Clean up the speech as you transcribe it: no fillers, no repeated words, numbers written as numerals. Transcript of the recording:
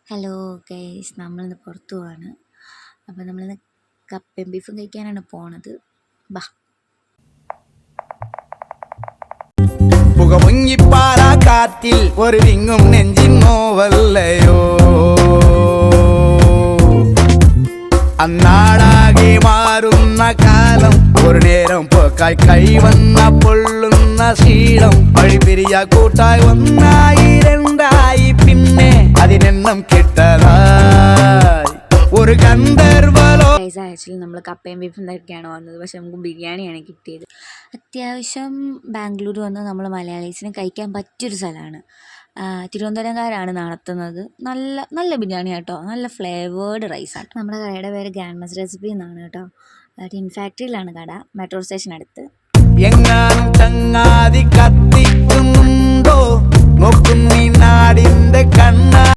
Hello guys, നമ്മളിന്ന് പുറത്തു പോവാണ്. അപ്പോൾ നമ്മളിന്ന് കപ്പയും ബീഫും കഴിക്കാനാണ് പോണത്. ബാ. പുകമുങ്ങിപ്പാറ കാറ്റിൽ ഒരു വിങ്ങും നെഞ്ചിൻ നോവല്ലയോ, അന്നാടാകെ മാറുന്ന കാലം ഒരു നേരം പോക്കായി കൈവന്ന പൊള്ളുന്ന ശീലം വഴിപിരിയ കൂട്ടായി ഒന്നായി രണ്ടായി പിന്നെ അതിനെണ്ണം കിട്ടതായി ഒരു ഗന്ധർവലോ. ആക്ച്വലി നമ്മൾ കപ്പയും ബീഫും ഇതൊക്കെയാണ് വന്നത്, പക്ഷെ നമുക്ക് ബിരിയാണിയാണ് കിട്ടിയത്. അത്യാവശ്യം ബാംഗ്ലൂർ വന്ന് നമ്മൾ മലയാളീസിന് കഴിക്കാൻ പറ്റിയൊരു സ്ഥലമാണ്. തിരുവനന്തപുരംകാരാണ് നടത്തുന്നത്. നല്ല നല്ല ബിരിയാണി കേട്ടോ, നല്ല ഫ്ലേവേർഡ് റൈസാണ്. നമ്മുടെ കടയുടെ പേര് ഗ്രാൻഡ് മസ് റെസിപ്പി എന്നാണ് കേട്ടോ. ടിൻ ഫാക്ടറിയിലാണ് കട, മെട്രോ സ്റ്റേഷൻ അടുത്ത്. എങ്ങാനും ചങ്ങാതി കത്തിക്കുന്നുണ്ടോ നോക്കും നീ നാടിന്റെ കണ്ണ.